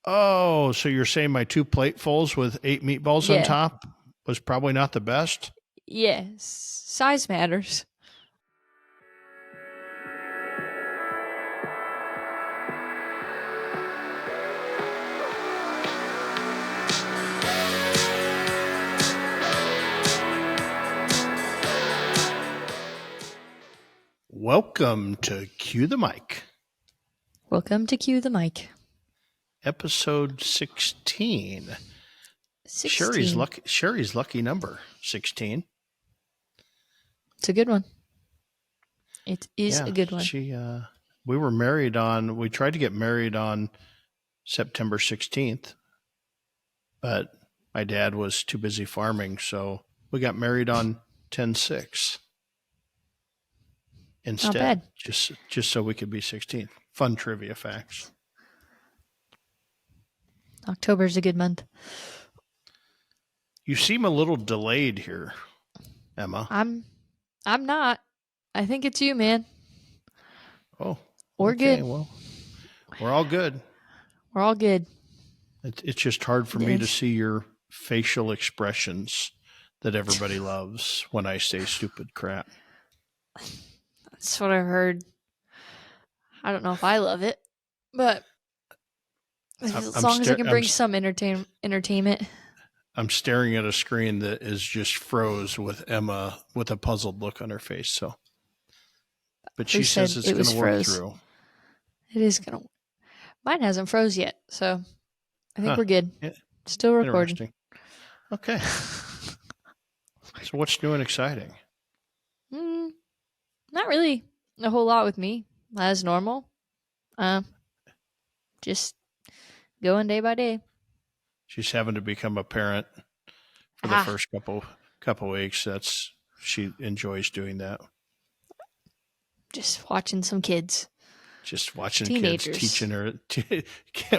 Oh, so you're saying my 2 platefuls with 8 meatballs on Yeah. top was probably not the best? Yeah. Size matters. Welcome to Cue the Mic, Welcome to Cue the Mic. episode 16. 16. Sherry's lucky number, 16. It's a good one. It is Yeah, a good one. we tried to get married on September 16th, but my dad was too busy farming, so we got married on 10/6 instead. Not bad. Just so we could be 16. Fun trivia facts. October's a good month. You seem a little delayed here, Emma. I'm not. I think it's you, man. Oh, We're okay. good. Well, we're all good. We're all good. It's just hard for me to see your facial expressions that everybody loves when I say stupid crap. That's what I've heard. I don't know if I love it, but as long as I can bring some entertainment. I'm staring at a screen that is just froze with Emma with a puzzled look on her face. So, but she says it's going to work through. It is going to. Mine hasn't froze yet, so I think we're good. Yeah. Still recording. Okay. So what's new and exciting? Not really a whole lot with me, as normal. Just going day by day. She's having to become a parent for the first couple weeks. She enjoys doing that. Just watching some kids. Just watching teenagers. Kids teaching her,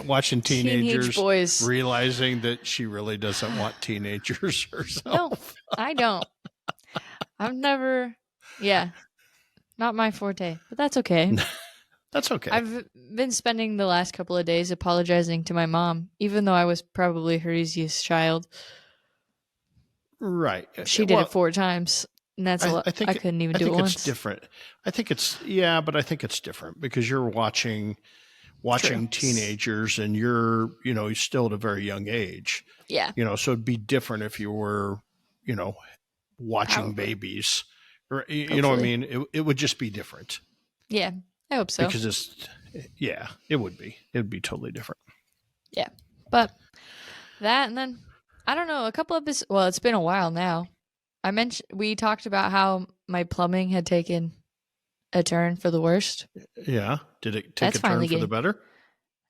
watching teenage boys realizing that she really doesn't want teenagers herself. No, I don't. I've never, not my forte, but that's okay. That's okay. I've been spending the last couple of days apologizing to my mom, even though I was probably her easiest child. Right. She did it 4 times. And that's a lot. I couldn't even do it once. I think it's different. I think it's different because you're watching teenagers and you're still at a very young age. Yeah. So it'd be different if you were, watching babies. You know what I mean? It would just be different. Yeah, I hope so. Because it would be. It'd be totally different. Yeah. But that, and then, I don't know, a couple of this, well, it's been a while now. We talked about how my plumbing had taken a turn for the worst. Yeah. Did it take a turn for the better?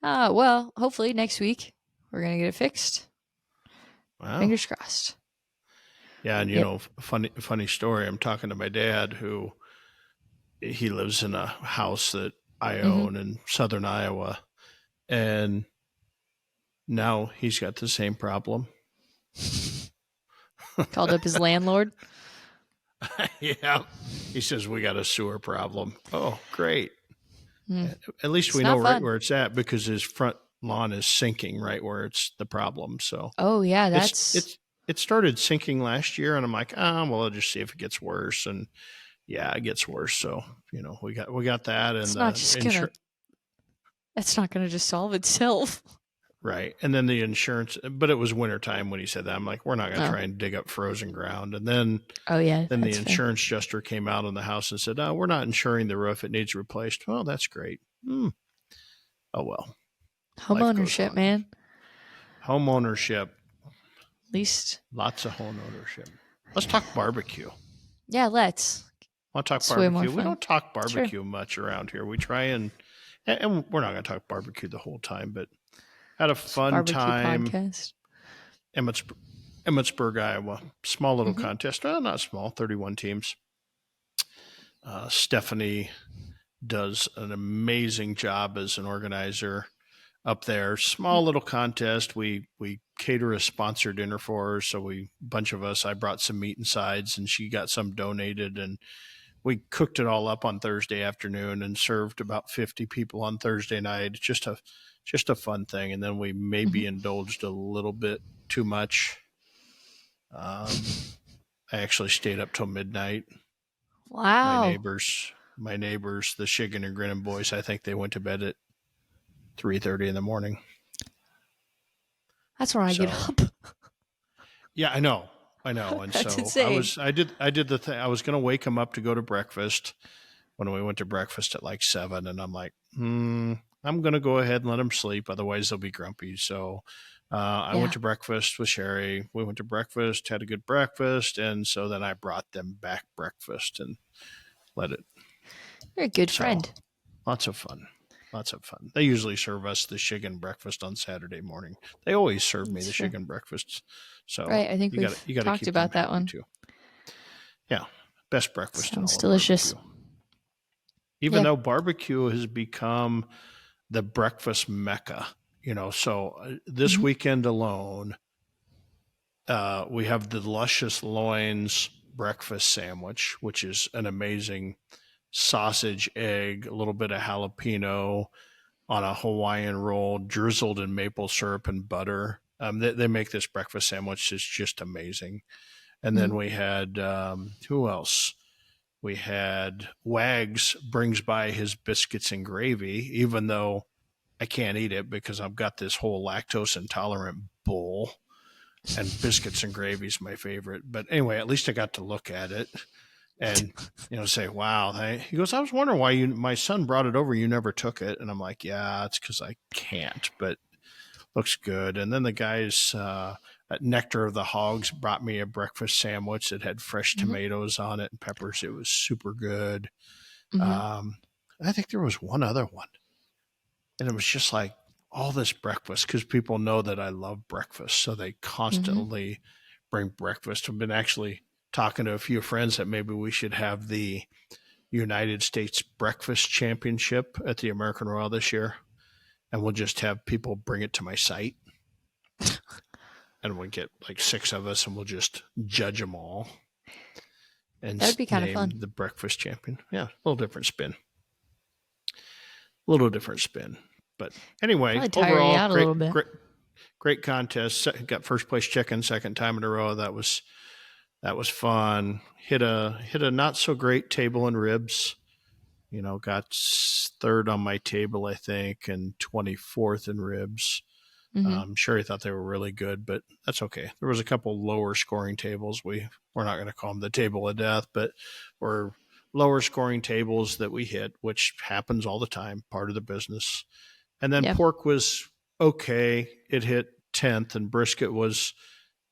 Well, hopefully next week we're going to get it fixed. Wow. Fingers crossed. Yeah. And funny story. I'm talking to my dad he lives in a house that I own in southern Iowa. And now he's got the same problem. Called up his landlord. Yeah. He says, we got a sewer problem. Oh, great. At least we know right where it's at because his front lawn is sinking right where it's the problem. So, oh, yeah, it started sinking last year. And I'm like, well, I'll just see if it gets worse. And yeah, it gets worse. So, we got that. And that's not going to just solve itself. Right. And then the insurance, but it was wintertime when he said that. I'm like, we're not going to try and dig up frozen ground. And then, the insurance adjuster came out on the house and said, we're not insuring the roof. It needs replaced. Well, that's great. Oh, well. Home ownership, man. Home ownership. At least. Lots of home ownership. Let's talk barbecue. Yeah, let's. Want to talk barbecue? We don't talk barbecue much around here. We try and we're not going to talk barbecue the whole time, but had a fun time. Podcast. Emmitsburg, Iowa. Small little contest. Well, not small, 31 teams. Stephanie does an amazing job as an organizer up there. Small little contest. We cater a sponsored dinner for her. So bunch of us, I brought some meat and sides and she got some donated, and we cooked it all up on Thursday afternoon and served about 50 people on Thursday night. Just just a fun thing. And then we maybe Mhm. indulged a little bit too much. I actually stayed up till midnight. My Wow. neighbors, the Shiggin and Grinning boys, I think they went to bed at 3:30 in the morning. That's when I get So up. yeah, I know. And That's so insane. I did the thing. I was going to wake them up to go to breakfast when we went to breakfast at like 7, and I'm like, I'm going to go ahead and let them sleep. Otherwise they'll be grumpy. So, I went Yeah. to breakfast with Sherry. We went to breakfast, had a good breakfast. And so then I brought them back breakfast and let it. You're a good So friend. lots of fun. Lots of fun. They usually serve us the Shiggin breakfast on Saturday morning. They always serve me That's the true. Shiggin breakfasts. So Right. I think we've you got to talked keep them about that happy one. too. Yeah, best breakfast in Sounds all of delicious. barbecue. Even Yeah. though barbecue has become the breakfast mecca, so this Hmm. weekend alone, we have the luscious loins breakfast sandwich, which is an amazing sausage, egg, a little bit of jalapeno on a Hawaiian roll, drizzled in maple syrup and butter. They make this breakfast sandwich. It's just amazing. And Hmm. then we had, who else? We had Wags brings by his biscuits and gravy, even though I can't eat it because I've got this whole lactose intolerant bull, and biscuits and gravy is my favorite. But anyway, at least I got to look at it and say, "Wow." He goes, "I was wondering why my son brought it over. You never took it." And I'm like, "Yeah, it's because I can't." But looks good. And then the guys at Nectar of the Hogs brought me a breakfast sandwich that had fresh Hmm. tomatoes on it and peppers. It was super good. Hmm. Um, I think there was one other one, and it was just like all this breakfast because people know that I love breakfast, so they Hmm. constantly bring breakfast. I've been actually talking to a few friends that maybe we should have the United States Breakfast Championship at the American Royal this year, and we'll just have people bring it to my site, and we'll get like 6 of us, and we'll just judge them all and That would be kind of name fun. the breakfast champion. Yeah, a little different spin. A little different spin. But anyway, Probably tire you overall, out a little bit. great contest. Got first place chicken second time in a row. That was fun. Hit a not so great table and ribs. Got third on my table, I think, and 24th in ribs. Hmm. Sherry thought they were really good, but that's okay. There was a couple lower scoring tables. We're not going to call them the table of death, but were lower scoring tables that we hit, which happens all the time, part of the business. And then Yeah. pork was okay. It hit 10th, and brisket was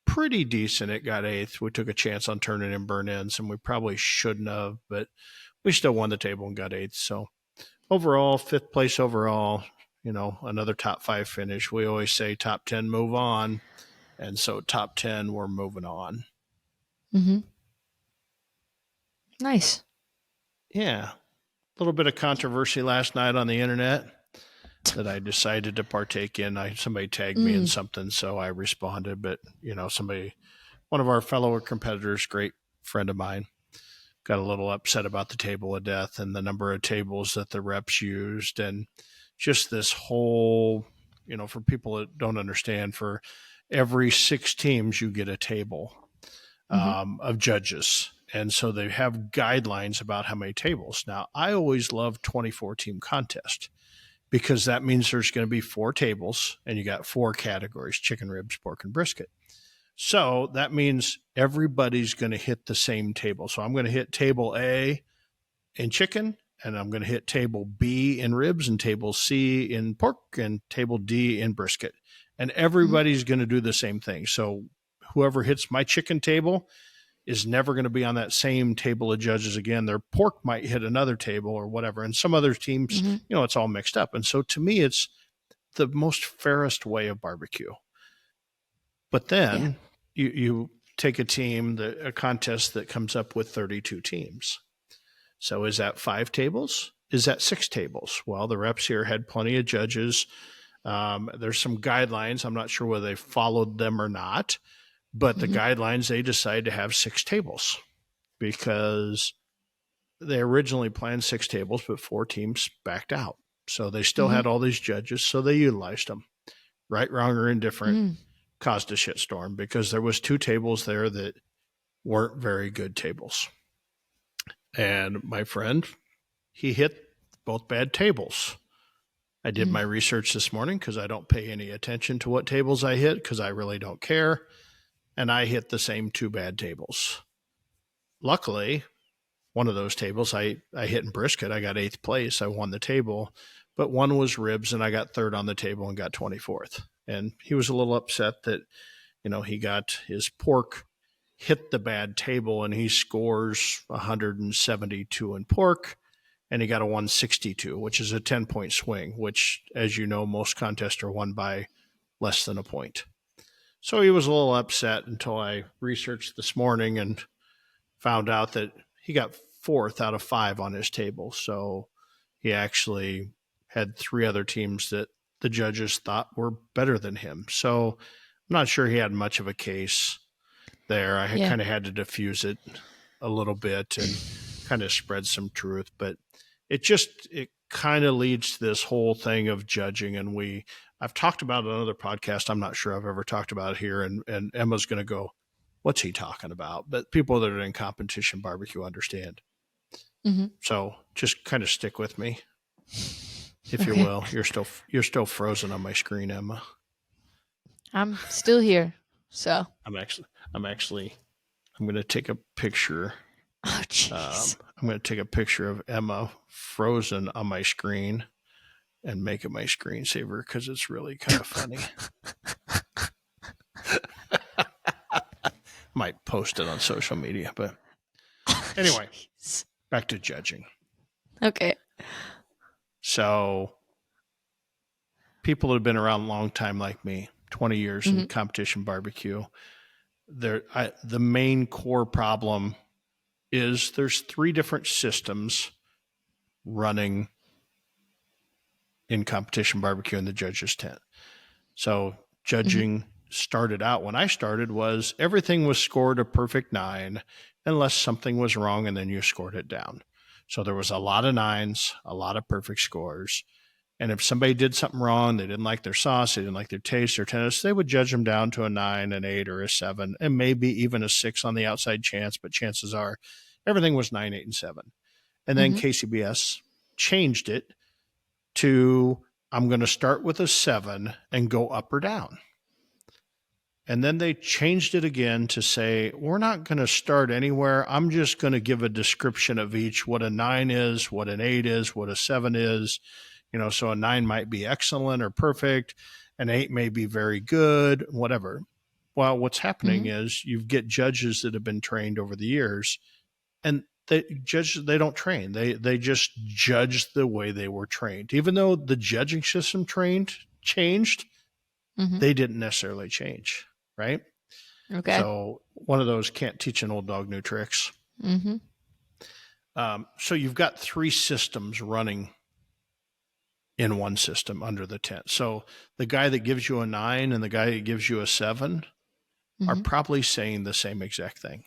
pretty decent. It got 8th. We took a chance on turning in burn ends, and we probably shouldn't have, but we still won the table and got 8th. So overall, 5th place overall, another top 5 finish. We always say top 10 move on. And so top 10, we're moving on. Hmm. Nice. Yeah. A little bit of controversy last night on the internet that I decided to partake in. Somebody tagged me in Mm. something, so I responded. But, one of our fellow competitors, great friend of mine, got a little upset about the table of death and the number of tables that the reps used, and just this whole, for people that don't understand, for every 6 teams, you get a table Hmm. of judges. And so they have guidelines about how many tables. Now, I always love 24 team contest because that means there's going to be 4 tables and you got 4 categories: chicken, ribs, pork, and brisket. So that means everybody's going to hit the same table. So I'm going to hit table A in chicken, and I'm going to hit table B in ribs, and table C in pork, and table D in brisket. And Hmm. everybody's going to do the same thing. So whoever hits my chicken table is never going to be on that same table of judges again. Their pork might hit another table or whatever. And some other teams, Hmm. it's all mixed up. And so to me, it's the most fairest way of barbecue. But Yeah. then you take a contest that comes up with 32 teams. So is that 5 tables? Is that 6 tables? Well, the reps here had plenty of judges. There's some guidelines. I'm not sure whether they followed them or not, but the Hmm. guidelines, they decided to have 6 tables because they originally planned 6 tables, but 4 teams backed out. So they still Mm-hmm. had all these judges, so they utilized them. Right, wrong, or indifferent Mm. caused a shitstorm because there was two tables there that weren't very good tables. And my friend, he hit both bad tables. I did Mm. my research this morning because I don't pay any attention to what tables I hit because I really don't care. And I hit the same two bad tables. Luckily, one of those tables I hit in brisket. I got eighth place. I won the table. But one was ribs, and I got third on the table and got 24th. And he was a little upset that, he got his pork hit the bad table and he scores 172 in pork and he got a 162, which is a 10-point swing, which, as you know, most contests are won by less than a point. So he was a little upset until I researched this morning and found out that he got fourth out of five on his table. So he actually had three other teams that the judges thought were better than him. So I'm not sure he had much of a case there. I Yeah. kind of had to diffuse it a little bit and kind of spread some truth, but it kind of leads to this whole thing of judging. And I've talked about it on another podcast. I'm not sure I've ever talked about it here. And Emma's going to go, what's he talking about? But people that are in competition barbecue understand. Mm-hmm. So just kind of stick with me, if you Okay. will. You're still frozen on my screen, Emma. I'm still here. So. I'm actually I'm going to take a picture. Oh, jeez. I'm going to take a picture of Emma frozen on my screen and make it my screensaver because it's really kind of funny. Might post it on social media, but anyway, Jeez. back to judging. Okay. So people that have been around a long time like me, 20 years in competition barbecue, the main core problem is there's three different systems running in competition barbecue in the judges' tent. So judging started out when I started was everything was scored a perfect 9 unless something was wrong and then you scored it down. So there was a lot of 9s, a lot of perfect scores. And if somebody did something wrong, they didn't like their sauce, they didn't like their taste or tennis, they would judge them down to a 9, an 8, or a 7, and maybe even a 6 on the outside chance. But chances are everything was 9, 8, and 7. And then KCBS changed it to I'm going to start with a 7 and go up or down. And then they changed it again to say, we're not going to start anywhere. I'm just going to give a description of each, what a 9 is, what an 8 is, what a 7 is. So a 9 might be excellent or perfect. An 8 may be very good, whatever. Well, what's happening is you get judges that have been trained over the years, and they don't train. They just judge the way they were trained. Even though the judging system changed, they didn't necessarily change, right? Okay. So one of those can't teach an old dog new tricks. So you've got three systems running in one system under the tent. So the guy that gives you a 9 and the guy that gives you a 7 are probably saying the same exact thing.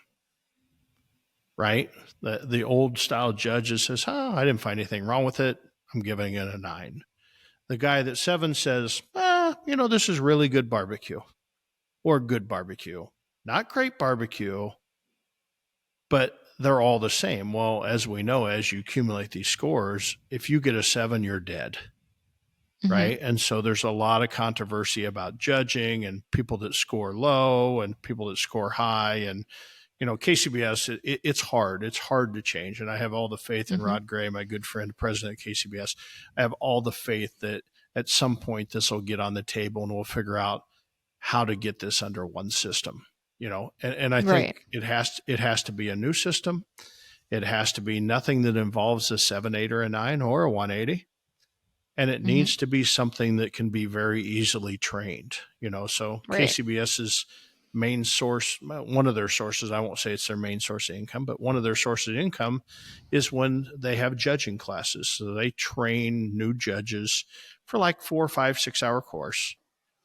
Right? The old style judge says, I didn't find anything wrong with it. I'm giving it a 9. The guy that 7 says, this is really good barbecue or good barbecue. Not great barbecue, but they're all the same. Well, as we know, as you accumulate these scores, if you get a 7, you're dead. Right. And so there's a lot of controversy about judging and people that score low and people that score high. And, KCBS, it's hard. It's hard to change. And I have all the faith in Rod Gray, my good friend, president of KCBS. I have all the faith that at some point this will get on the table and we'll figure out how to get this under one system, and I think it has to be a new system. It has to be nothing that involves a 7, 8, or a 9 or a 180. And it needs to be something that can be very easily trained, So KCBS's main source, one of their sources, I won't say it's their main source of income, but one of their sources of income is when they have judging classes. So they train new judges for like 4, 5, 6 hour course.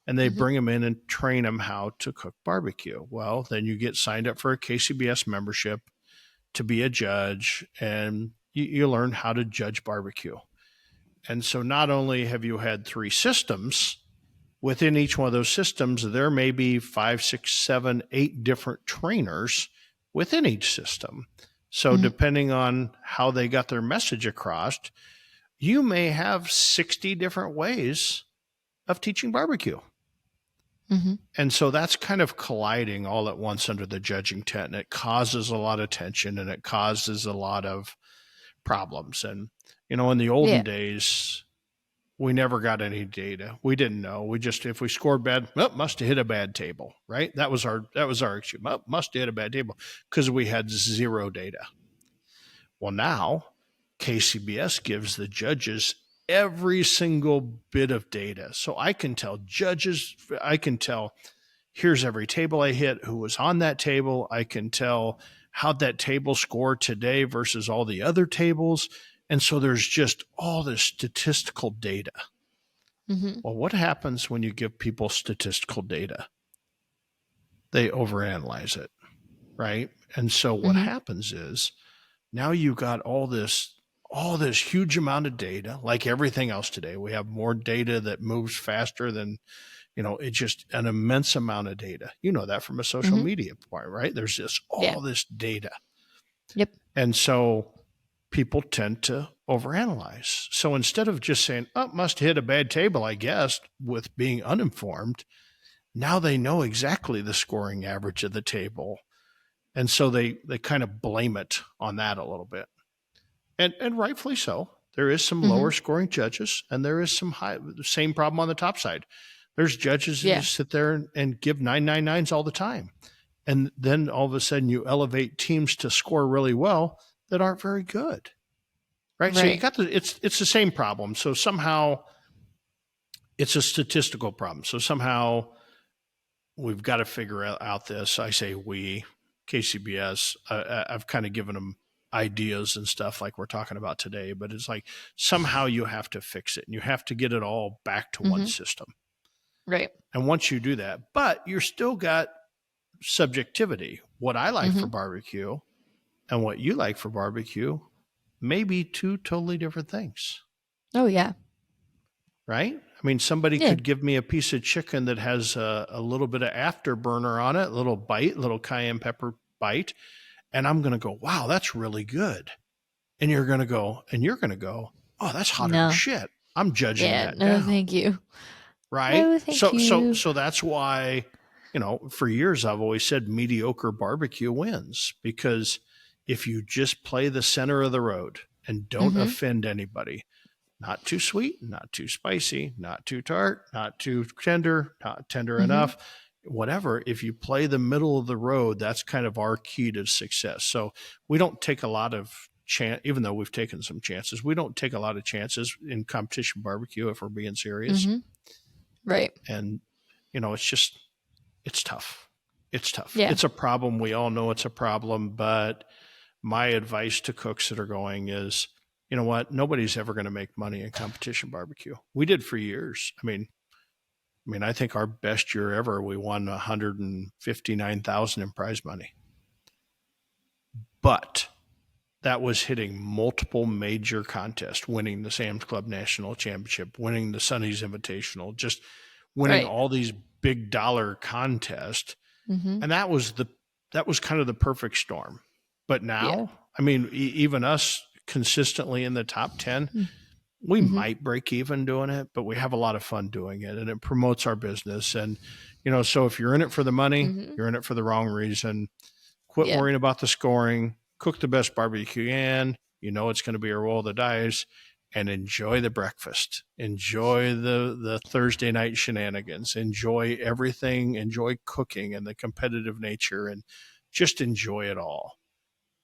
And they bring them in and train them how to cook barbecue. Well, then you get signed up for a KCBS membership to be a judge, and you learn how to judge barbecue. And so not only have you had 3 systems, within each one of those systems, there may be 5, 6, 7, 8 different trainers within each system. So Mhm. depending on how they got their message across, you may have 60 different ways of teaching barbecue. Mhm. And so that's kind of colliding all at once under the judging tent, and it causes a lot of tension and it causes a lot of problems. And, in the olden Yeah. days, we never got any data. We didn't know. We just, if we scored bad, well, must have hit a bad table, right? That was our excuse. Must have hit a bad table because we had zero data. Well, now KCBS gives the judges every single bit of data. So I can tell judges, I can tell here's every table I hit, who was on that table. I can tell how that table scored today versus all the other tables. And so there's just all this statistical data. Mhm. Well, what happens when you give people statistical data? They overanalyze it, right? And so what Mhm. happens is now you got all this huge amount of data, like everything else today. We have more data that moves faster than, it's just an immense amount of data. You know that from a social Mhm. media point, right? There's just Yeah. all this data. Yep. And so people tend to overanalyze. So instead of just saying, oh, must hit a bad table, I guess, with being uninformed, now they know exactly the scoring average of the table. And so they kind of blame it on that a little bit. And rightfully so. There is some lower Mhm. scoring judges, and there is some high. The same problem on the top side. There's judges that Yeah. just sit there and give 999s all the time, and then all of a sudden you elevate teams to score really well that aren't very good, right? So you Right. got it's the same problem. So somehow it's a statistical problem. So somehow we've got to figure out this. I say we, KCBS. I've kind of given them ideas and stuff like we're talking about today, but it's like somehow you have to fix it and you have to get it all back to one Mhm. system. Right. And once you do that, but you're still got subjectivity. What I like for Mhm. barbecue and what you like for barbecue may be two totally different things, Oh yeah. right? I mean, somebody Yeah. could give me a piece of chicken that has a little bit of afterburner on it, a little bite, little cayenne pepper bite, and I'm going to go, wow, that's really good. And you're going to go, oh, that's hotter than No. shit. I'm judging Yeah. that No, down, thank you. right? No, thank you. So that's why, for years I've always said mediocre barbecue wins, because if you just play the center of the road and don't Mhm. offend anybody, not too sweet, not too spicy, not too tart, not too tender, not tender Mhm. enough, whatever. If you play the middle of the road, that's kind of our key to success. So we don't take a lot of chance, even though we've taken some chances. We don't take a lot of chances in competition barbecue if we're being serious. Mhm. Right. And it's tough. It's tough. Yeah. It's a problem. We all know it's a problem, but my advice to cooks that are going is, you know what? Nobody's ever going to make money in competition barbecue. We did for years. I mean, I think our best year ever, we won 159,000 in prize money. But that was hitting multiple major contests, winning the Sam's Club National Championship, winning the Sonny's Invitational, just winning Right. all these big dollar contests. Mhm. And that was kind of the perfect storm. But Yeah. now, I mean, even us consistently in the top 10, we Mhm. might break even doing it, but we have a lot of fun doing it, and it promotes our business. And, so if you're in it for the money, Mhm. you're in it for the wrong reason. Quit Yeah. worrying about the scoring, cook the best barbecue you can. It's going to be a roll of the dice, and enjoy the breakfast. Enjoy the Thursday night shenanigans. Enjoy everything. Enjoy cooking and the competitive nature, and just enjoy it all.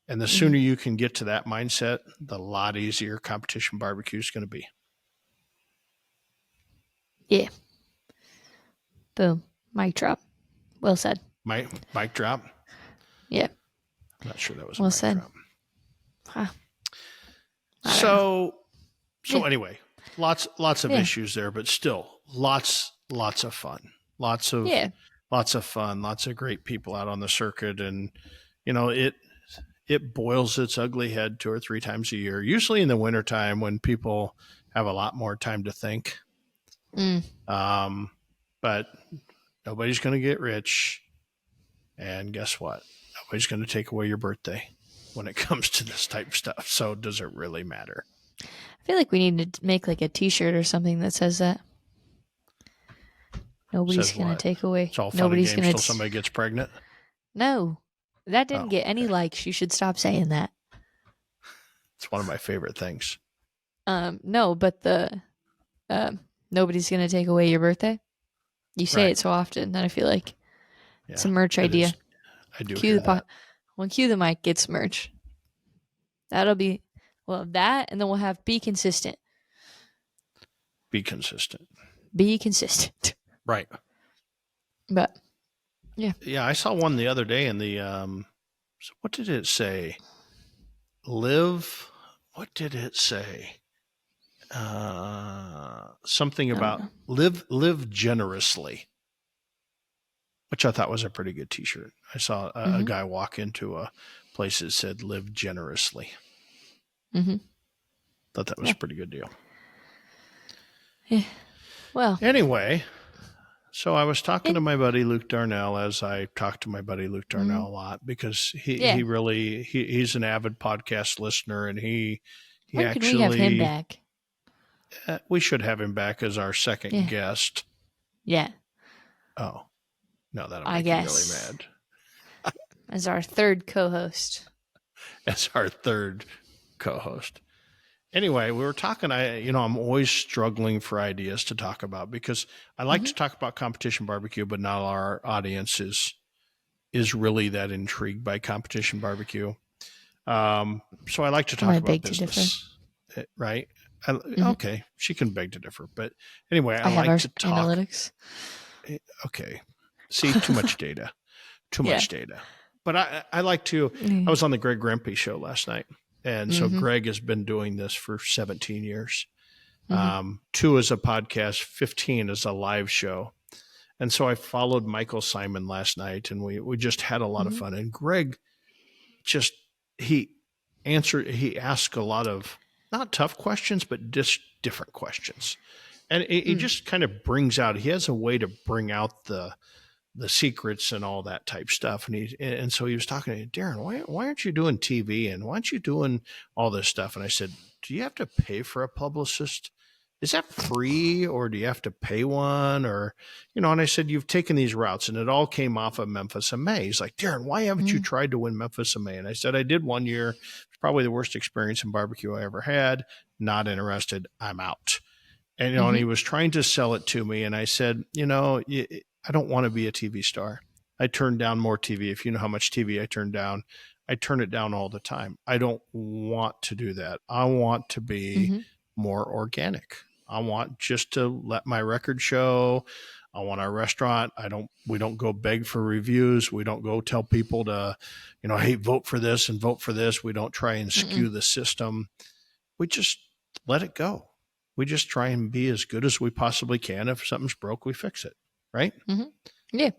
And the sooner Mhm. you can get to that mindset, the lot easier competition barbecue is going to be. Yeah. Boom. Mic drop. Well said. Mic drop. Yeah. I'm not sure that was a Well mic said. drop. Huh. I don't know. So Yeah. anyway, lots of Yeah. issues there, but still lots of fun. Lots of fun, lots of great people out on the circuit, and it boils its ugly head 2 or 3 times a year, usually in the wintertime when people have a lot more time to think. Mm. But nobody's going to get rich. And guess what? Nobody's going to take away your birthday when it comes to this type of stuff. So does it really matter? I feel like we need to make like a T-shirt or something that says that. Nobody's Says going to what? take away. It's all fun and Nobody's games going till somebody gets pregnant. No, that didn't Oh, get any okay. likes. You should stop saying that. It's one of my favorite things. No, but the nobody's going to take away your birthday. You say Right. it so often that I feel like it's Yeah, a merch it idea. is. I do Cue hear the that. when cue the mic gets merch. That'll be that, and then we'll have be consistent. Be consistent. Be consistent. Right. But yeah. Yeah, I saw one the other day in the so what did it say? Live. What did it say? Something I don't about know. live generously, which I thought was a pretty good T-shirt. I saw a Mhm. guy walk into a place that said "Live generously." Mhm. Thought that was Yeah. a pretty good deal. Yeah. Well, Anyway, so I was talking to it, my buddy Luke Darnell, as I talk to my buddy Luke Darnell mhm. a lot, because Yeah. he's an avid podcast listener, and he When can we have him actually back? we should have him back as our second Yeah. guest. Yeah. Oh, no, that'll I make you really guess mad. as our third co-host. As our third co-host. Anyway, we were talking. I'm always struggling for ideas to talk about because I like Mhm. to talk about competition barbecue, but not all our audience is really that intrigued by competition barbecue. So I like to I talk about beg to differ. business, right? Mhm. Okay, she can beg to differ, but anyway, I I have like our to talk. analytics. Okay, see, too much data, too Yeah. much data. But I like to. I was on the Greg Rempe show last night, and so Mhm. Greg has been doing this for 17 years. Mhm. 2 as a podcast, 15 as a live show. And so I followed Michael Simon last night, and we just had a lot of Mhm. fun. And Greg just he he asked a lot of not tough questions, but just different questions. And it Mm. just kind of brings out, he has a way to bring out the secrets and all that type stuff. And so he was talking to me, Darren, why aren't you doing TV, and why aren't you doing all this stuff? And I said, do you have to pay for a publicist? Is that free, or do you have to pay one? Or, and I said, you've taken these routes, and it all came off of Memphis in May. He's like, Darren, why haven't you Mhm. tried to win Memphis in May? And I said, I did one year. It's probably the worst experience in barbecue I ever had. Not interested. I'm out. And he Mhm. was trying to sell it to me. And I said, I don't want to be a TV star. I turn down more TV. If you know how much TV I turn down, I turn it down all the time. I don't want to do that. I want to be Mhm. more organic. I want just to let my record show. I want our restaurant. We don't go beg for reviews. We don't go tell people to, hey, vote for this and vote for this. We don't try and Mm-mm. skew the system. We just let it go. We just try and be as good as we possibly can. If something's broke, we fix it. Right. Mhm. Yeah.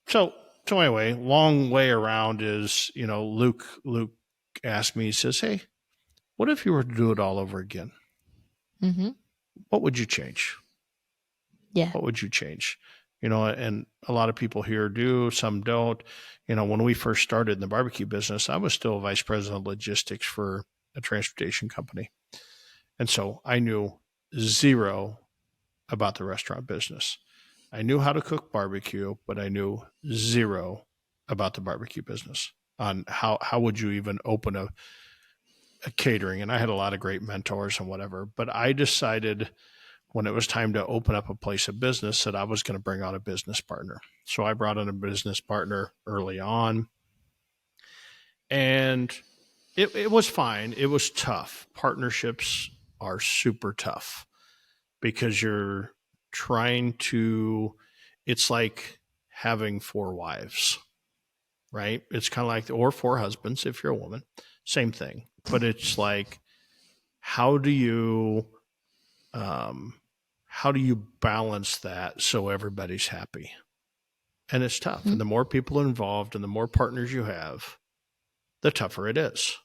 So, anyway, long way around is, Luke asked me, he says, hey, what if you were to do it all over again? Mhm. What would you change? Yeah. What would you change? And a lot of people here do, some don't. When we first started in the barbecue business, I was still vice president of logistics for a transportation company. And so I knew zero about the restaurant business. I knew how to cook barbecue, but I knew zero about the barbecue business on how would you even open a catering. And I had a lot of great mentors and whatever, but I decided when it was time to open up a place of business that I was going to bring on a business partner. So I brought on a business partner early on, and it was fine. It was tough. Partnerships are super tough because you're trying to, it's like having 4 wives, right? It's kind of like, or 4 husbands if you're a woman, same thing. But it's like, how do you, um, how do you balance that so everybody's happy? And it's tough. And Mhm. the more people involved and the more partners you have, the tougher it is.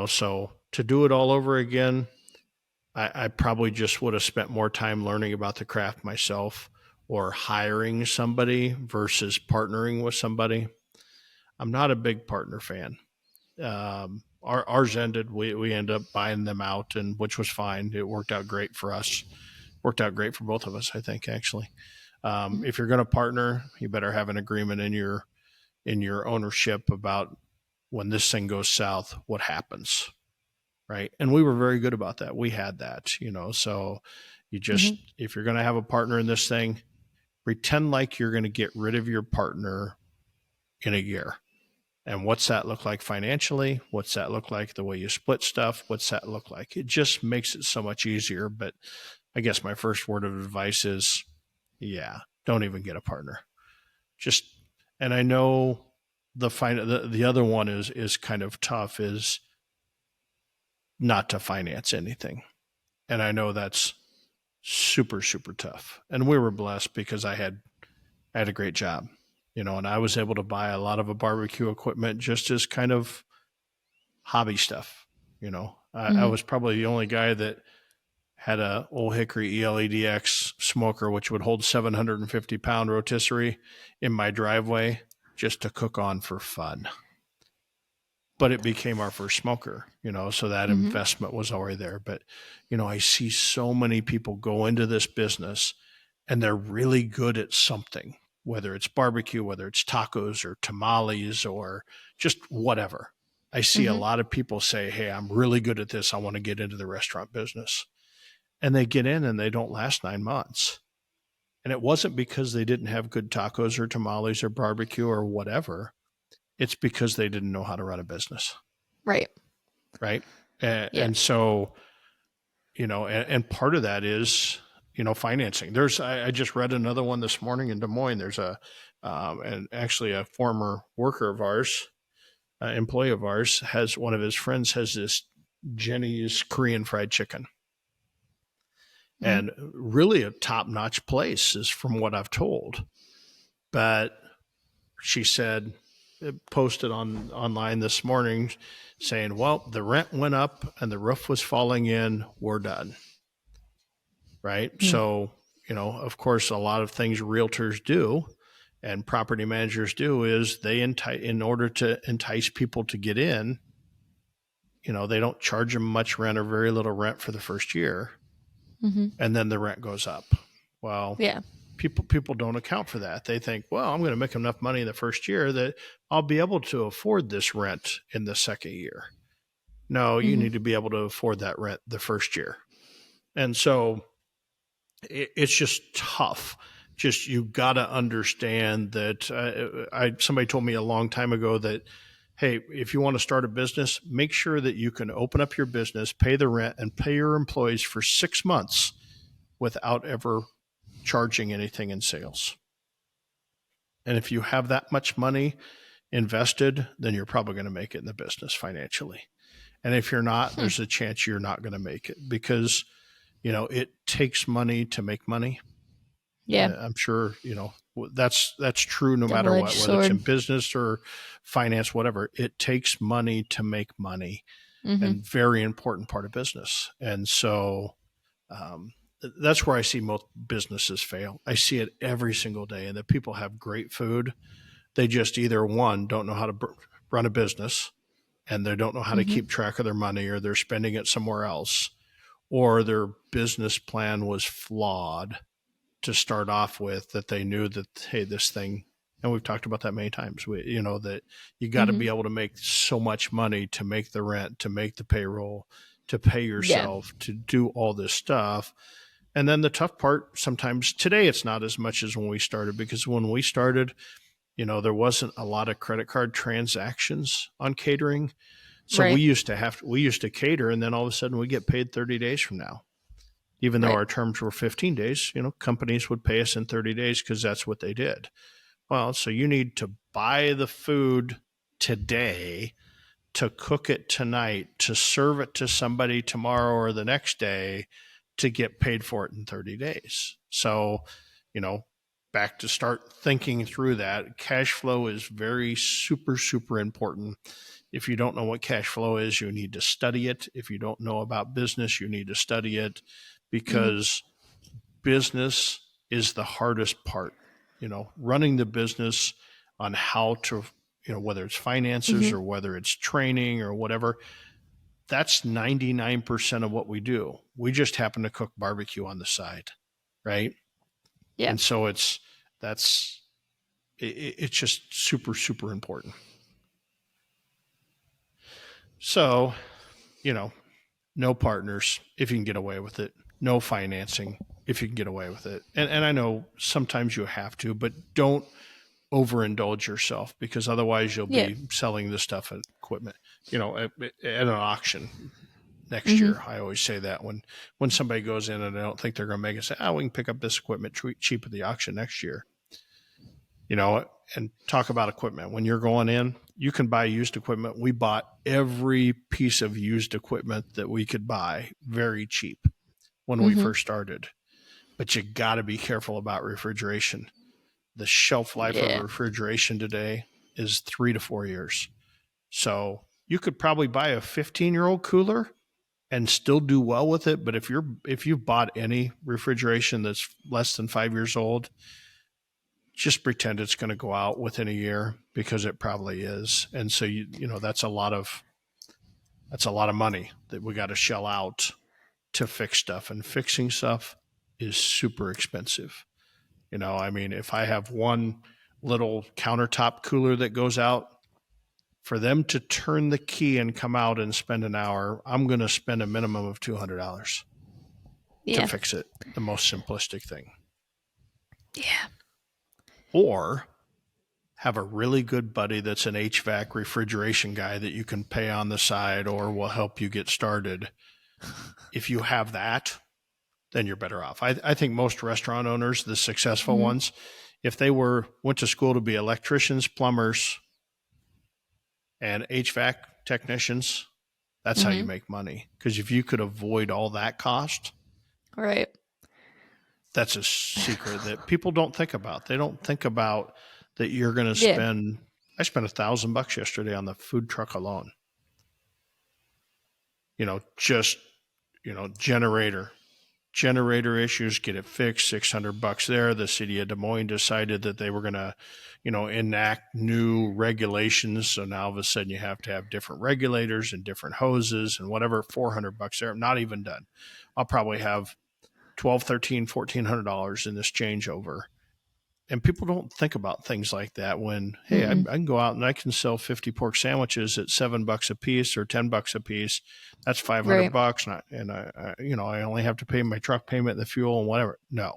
So to do it all over again, I probably just would have spent more time learning about the craft myself or hiring somebody versus partnering with somebody. I'm not a big partner fan. Ours ended. We ended up buying them out, and which was fine. It worked out great for us. Worked out great for both of us, I think. Actually, Mhm. if you're going to partner, you better have an agreement in your ownership about when this thing goes south, what happens, right? And we were very good about that. We had that, you know. So you just, Mhm. if you're going to have a partner in this thing, pretend like you're going to get rid of your partner in a year. And what's that look like financially? What's that look like the way you split stuff? What's that look like? It just makes it so much easier. But I guess my first word of advice is, yeah, don't even get a partner. Just, and I know the other one is kind of tough, is not to finance anything. And I know that's super, super tough. And we were blessed because I had a great job, you know, and I was able to buy a lot of a barbecue equipment just as kind of hobby stuff. You know, I Mhm. was probably the only guy that had a old hickory ELEDX smoker, which would hold 750-pound rotisserie in my driveway just to cook on for fun. But it became our first smoker, you know, so that Mhm. investment was already there. But, you know, I see so many people go into this business and they're really good at something, whether it's barbecue, whether it's tacos or tamales or just whatever. I see a Mhm. lot of people say, hey, I'm really good at this. I want to get into the restaurant business. And they get in and they don't last 9 months. And it wasn't because they didn't have good tacos or tamales or barbecue or whatever. It's because they didn't know how to run a business. Right. Right. Yeah. And so, you know, and part of that is, you know, financing. I just read another one this morning in Des Moines. There's and actually a former worker of ours, employee of ours, has one of his friends has this Jenny's Korean fried chicken, Mhm. and really a top notch place is from what I've told. But she said, posted on online this morning saying, well, the rent went up and the roof was falling in. We're done. Right. Mhm. So, you know, of course, a lot of things realtors do and property managers do is they in order to entice people to get in, you know, they don't charge them much rent or very little rent for the first year, Mhm. and then the rent goes up. Well, Yeah. people don't account for that. They think, well, I'm going to make enough money in the first year that I'll be able to afford this rent in the second year. No, you Mhm. need to be able to afford that rent the first year. And so it's just tough. Just you got to understand that. Somebody told me a long time ago that, hey, if you want to start a business, make sure that you can open up your business, pay the rent, and pay your employees for 6 months without ever charging anything in sales. And if you have that much money invested, then you're probably going to make it in the business financially. And if you're not, Hmm. there's a chance you're not going to make it because, you know, it takes money to make money. Yeah. I'm sure, you know, that's true no matter Double-edged what, whether it's sword. in business or finance, whatever. It takes money to make money, Mhm. and very important part of business. And so um, that's where I see most businesses fail. I see it every single day, and that people have great food. They just either one don't know how to run a business, and they don't know how to Mhm. keep track of their money, or they're spending it somewhere else, or their business plan was flawed to start off with, that they knew that, hey, this thing, and we've talked about that many times, you know, that you got to Mhm. be able to make so much money to make the rent, to make the payroll, to pay Yeah. yourself, to do all this stuff. And then the tough part, sometimes today it's not as much as when we started, because when we started, you know, there wasn't a lot of credit card transactions on catering. So Right. we used to cater, and then all of a sudden we get paid 30 days from now. Even though Right. our terms were 15 days, you know, companies would pay us in 30 days because that's what they did. Well, so you need to buy the food today, to cook it tonight, to serve it to somebody tomorrow or the next day, to get paid for it in 30 days. So, you know, back to start thinking through that. Cash flow is very super important. If you don't know what cash flow is, you need to study it. If you don't know about business, you need to study it, because business is the hardest part. Running the business on how to, whether it's finances or whether it's training or whatever, that's 99% of what we do. We just happen to cook barbecue on the side, right? Yeah. And so it's just super important. So, no partners if you can get away with it. No financing if you can get away with it. And I know sometimes you have to, but don't overindulge yourself, because otherwise you'll be selling this stuff at equipment, at an auction next year. I always say that when somebody goes in and I don't think they're going to make it, say, we can pick up this equipment cheap at the auction next year. And talk about equipment. When you're going in, you can buy used equipment. We bought every piece of used equipment that we could buy very cheap when we first started. But you got to be careful about refrigeration. The shelf life of refrigeration today is 3 to 4 years. So you could probably buy a 15-year-old cooler and still do well with it. But if you've bought any refrigeration that's less than 5 years old, just pretend it's going to go out within a year, because it probably is. And so that's a lot of money that we got to shell out to fix stuff, and fixing stuff is super expensive. If I have one little countertop cooler that goes out, for them to turn the key and come out and spend an hour, I'm going to spend a minimum of $200 to fix it. The most simplistic thing. Yeah. Or have a really good buddy that's an HVAC refrigeration guy that you can pay on the side or will help you get started. If you have that, then you're better off. I think most restaurant owners, the successful ones, if they went to school to be electricians, plumbers, and HVAC technicians, that's how you make money. Because if you could avoid all that cost, right, that's a secret that people don't think about. They don't think about that you're going to spend. I spent $1,000 yesterday on the food truck alone. Just generator issues, get it fixed, $600 there. The city of Des Moines decided that they were going to, enact new regulations. So now all of a sudden you have to have different regulators and different hoses and whatever, $400 there. I'm not even done. I'll probably have $1,200, $1,300, $1,400 in this changeover. And people don't think about things like that when, hey, I can go out and I can sell 50 pork sandwiches at $7 a piece or $10 a piece. That's $500, and I only have to pay my truck payment, the fuel, and whatever. No,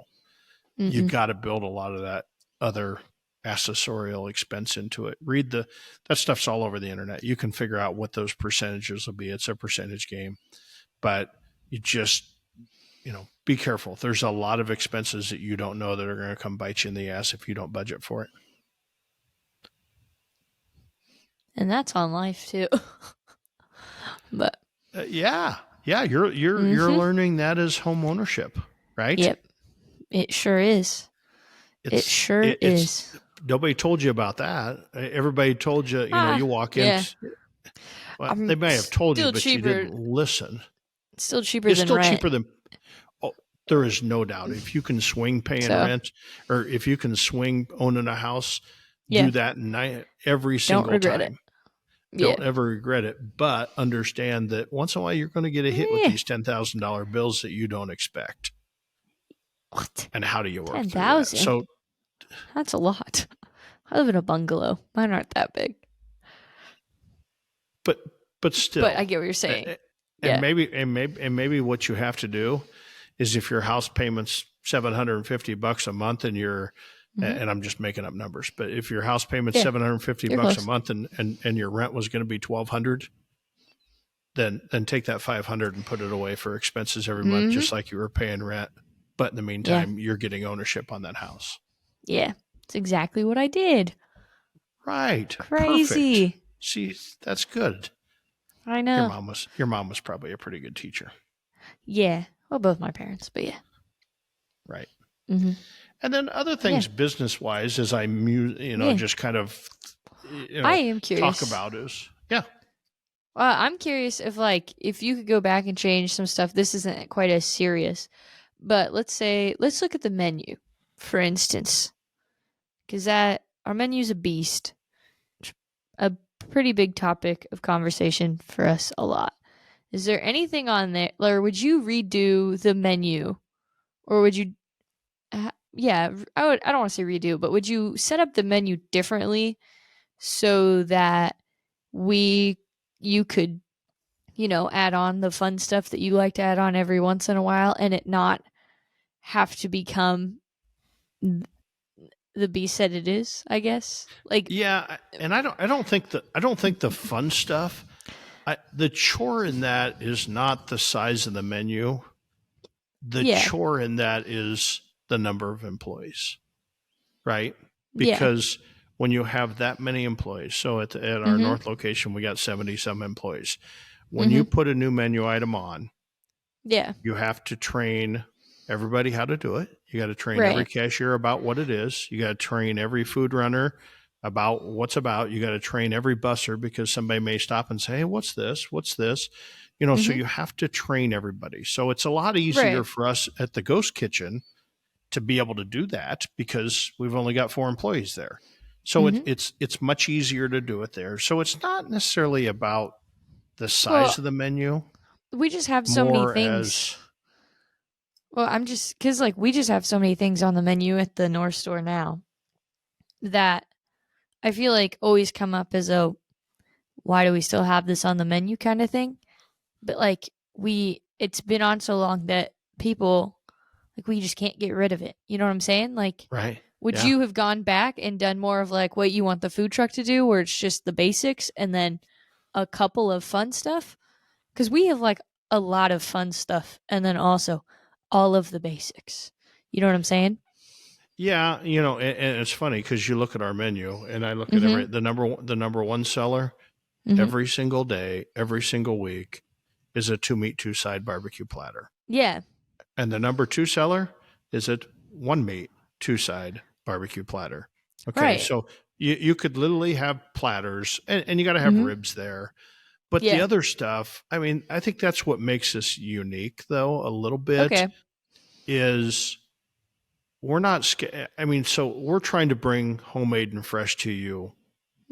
you got to build a lot of that other accessorial expense into it. That stuff's all over the internet. You can figure out what those percentages will be. It's a percentage game, but you just be careful. There's a lot of expenses that you don't know that are going to come bite you in the ass if you don't budget for it. And that's on life too. But yeah, you're learning that as home ownership, right? Yep, it sure is. It sure is. Nobody told you about that. Everybody told you. You walk in. Well, they may have told you, but you didn't listen. It's still cheaper it's than still rent. cheaper than. There is no doubt. If you can swing paying rent, or if you can swing owning a house, do that every single time. Don't ever regret it. But understand that once in a while you're going to get a hit with these $10,000 bills that you don't expect. What? And how do you work 10,000? So that's a lot. I live in a bungalow. Mine aren't that big. But still. But I get what you're saying. And maybe what you have to do is, if your house payment's $750 a month and you're, and I'm just making up numbers, but if your house payment's $750 a month and your rent was going to be $1,200, then take that $500 and put it away for expenses every month, just like you were paying rent. But in the meantime, you're getting ownership on that house. Yeah, it's exactly what I did. Right. Crazy. Perfect. See, that's good. I know. Your mom was probably a pretty good teacher. Yeah. Well, both my parents, but yeah. Right. And then other Yeah. things business wise, as Yeah. just kind of, I am talk curious. about is, yeah. I'm curious if if you could go back and change some stuff. This isn't quite as serious, but let's look at the menu, for instance, because that our menu's a beast, a pretty big topic of conversation for us a lot. Is there anything on there, or would you redo the menu, or would you? Yeah, I would. I don't want to say redo, but would you set up the menu differently so that we you could add on the fun stuff that you like to add on every once in a while and it not have to become the beast that it is, I guess. Like, Yeah, and I don't think the fun stuff. The chore in that is not the size of the menu. The yeah, chore in that is the number of employees, right? yeah. Because when you have that many employees, so at our Mm-hmm. north location we got 70 some employees. When Mm-hmm. you put a new menu item on, Yeah. you have to train everybody how to do it. You got to train every Right. cashier about what it is. You got to train every food runner about what's about. You got to train every busser because somebody may stop and say, "Hey, what's this? What's this?" So Mm-hmm. you have to train everybody. So it's a lot easier Right. for us at the Ghost Kitchen to be able to do that because we've only got 4 employees there. So Mm-hmm. it's much easier to do it there. So it's not necessarily about the size Well, of the menu, we just have so many more things. as Well, I'm just because we just have so many things on the menu at the North Store now that I feel like always come up as a why do we still have this on the menu kind of thing. But it's been on so long that people we just can't get rid of it. You know what I'm saying? Like, right. would Yeah. you have gone back and done more of what you want the food truck to do, where it's just the basics and then a couple of fun stuff? Because we have a lot of fun stuff and then also all of the basics. You know what I'm saying? Yeah, and it's funny because you look at our menu, and I look at Mm-hmm. the number one seller Mm-hmm. every single day, every single week is a 2 meat 2 side barbecue platter, Yeah. and the number two seller is a 1 meat 2 side barbecue platter. Okay, Right. so you could literally have platters, and you got to have Mm-hmm. ribs there. But the Yeah. other stuff, I mean, I think that's what makes us unique, though, a little bit, Okay. is we're not scared. I mean, so we're trying to bring homemade and fresh to you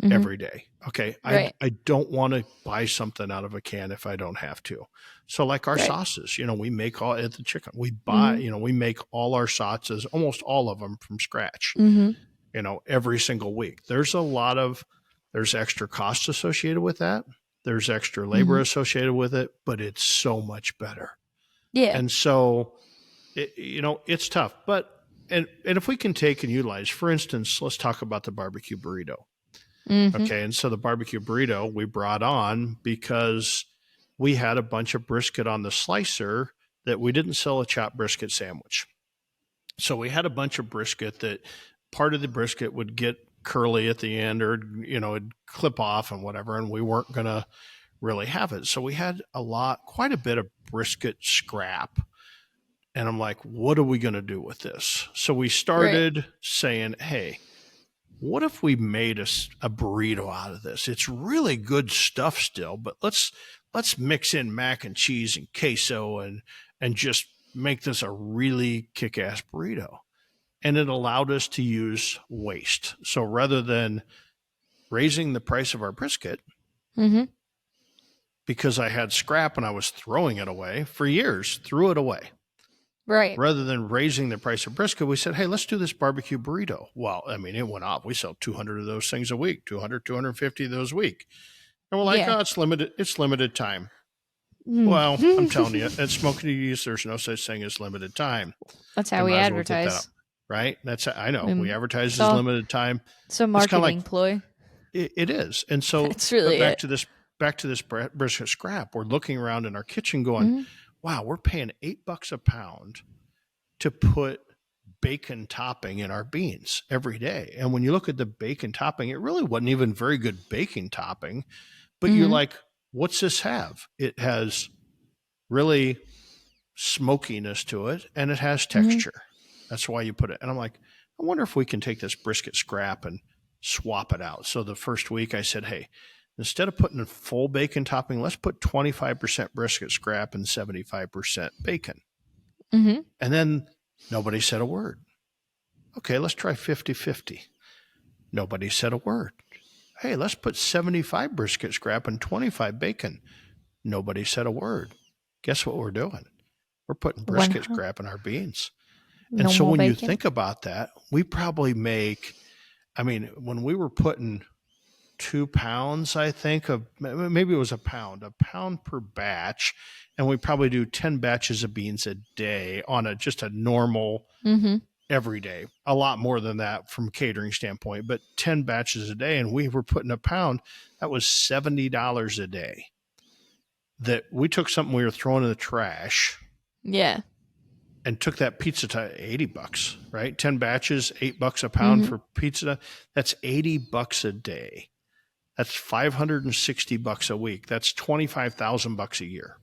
Mm-hmm. every day. Okay. I, Right. I don't want to buy something out of a can if I don't have to. So, like our Right. sauces, we make all at the chicken. Mm-hmm. We make all our sauces, almost all of them from scratch, Mm-hmm. every single week. There's extra costs associated with that. There's extra labor Mm-hmm. associated with it, but it's so much better. Yeah. And so, it's tough, but and if we can take and utilize, for instance, let's talk about the barbecue burrito. Mm-hmm. Okay, and so the barbecue burrito we brought on because we had a bunch of brisket on the slicer that we didn't sell a chopped brisket sandwich. So we had a bunch of brisket that part of the brisket would get curly at the end or it'd clip off and whatever, and we weren't going to really have it. So we had quite a bit of brisket scrap, and I'm like, what are we going to do with this? So we Right. started saying, hey, what if we made a burrito out of this? It's really good stuff still, but let's mix in mac and cheese and queso and just make this a really kick-ass burrito. And it allowed us to use waste. So rather than raising the price of our brisket, Mm-hmm. because I had scrap and I was throwing it away for years, threw it away. Right. Rather than raising the price of brisket, we said, hey, let's do this barbecue burrito. Well, I mean, it went off. We sell 200 of those things a week, 200, 250 of those a week. And we're like, Yeah. oh, it's limited. It's limited time. Well, I'm telling you, Mm. at Smoking East, there's no such thing as limited time. That's You how we might as well get that up, advertise. right? I know we advertise It's as all limited time. it's a It's kind of like marketing ploy. it is. And so, That's but really it. back to this brisket scrap, we're looking around in our kitchen going, Mm-hmm. wow, we're paying $8 a pound to put bacon topping in our beans every day. And when you look at the bacon topping, it really wasn't even very good bacon topping. But you're Mm-hmm. like, what's this have? It has really smokiness to it and it has Mm-hmm. texture. That's why you put it. And I'm like, I wonder if we can take this brisket scrap and swap it out. So the first week I said, hey, instead of putting a full bacon topping, let's put 25% brisket scrap and 75% bacon. Mm-hmm. And then nobody said a word. Okay, let's try 50-50. Nobody said a word. Hey, let's put 75 brisket scrap and 25 bacon. Nobody said a word. Guess what we're doing? We're putting brisket One, scrap in our beans. And no so more when you bacon. think about that, we probably make, I mean, when we were putting 2 pounds, I think, of maybe it was a pound per batch. And we probably do 10 batches of beans a day on just a normal Mm-hmm. every day. A lot more than that from a catering standpoint, but 10 batches a day. And we were putting a pound, that was $70 a day. That we took something we were throwing in the trash Yeah. and took that pizza to $80, right? 10 batches, $8 a pound Mm-hmm. for pizza. That's $80 a day. That's $560 a week. That's $25,000 a year.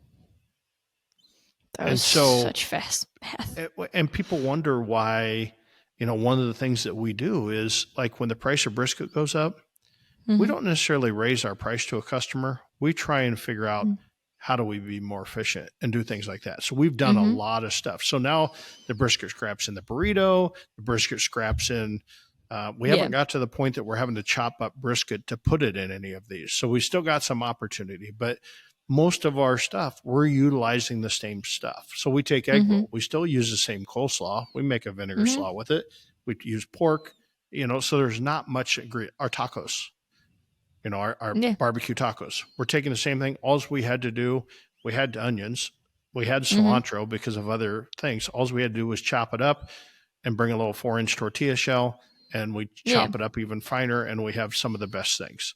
That And was so, such fast math. and people wonder why, one of the things that we do is like when the price of brisket goes up, we Mm-hmm. don't necessarily raise our price to a customer. We try and figure out how do we be more efficient and do things like that. So we've done a Mm-hmm. lot of stuff. So now the brisket scraps in the burrito, the brisket scraps in. We Yeah. haven't got to the point that we're having to chop up brisket to put it in any of these. So we still got some opportunity, but most of our stuff, we're utilizing the same stuff. So we take egg Mm-hmm. roll. We still use the same coleslaw. We make a vinegar Mm-hmm. slaw with it. We use pork, so there's not much. Our tacos, our Yeah. barbecue tacos. We're taking the same thing. All we had to do, we had onions, we had Mm-hmm. cilantro because of other things. All we had to do was chop it up and bring a little 4-inch tortilla shell, and we Yeah. chop it up even finer, and we have some of the best things.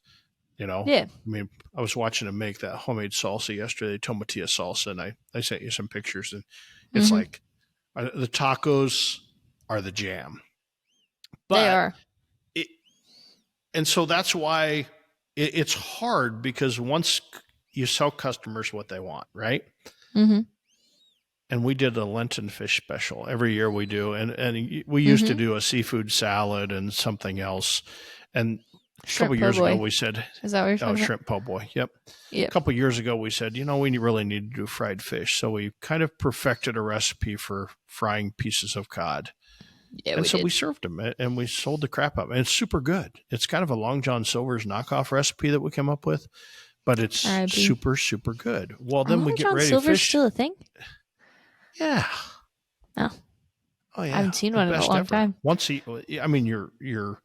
Yeah. I mean, I was watching them make that homemade salsa yesterday, tomatilla salsa, and I sent you some pictures, and it's Mm-hmm. like the tacos are the jam. They But are. it, and so that's why it's hard because once you sell customers what they want, right? Mm-hmm. And we did a Lenten fish special every year we do, and we used to Mm-hmm. do a seafood salad and something else. And a couple Shrimp po' years ago boy. we said, Is that what you're "Oh, talking about? shrimp po' boy." Yep. A Yep. couple years ago we said, we really need to do fried fish, so we kind of perfected a recipe for frying pieces of cod. Yeah, And we so we did. served them and we sold the crap up. And it's super good. It's kind of a Long John Silver's knockoff recipe that we came up with, but it's R.I.P. super, super good. Well, Are then we Long get John ready to Silver's fish. still a thing? Yeah. No, Oh I yeah. haven't seen The one in a best long ever. time. I mean, you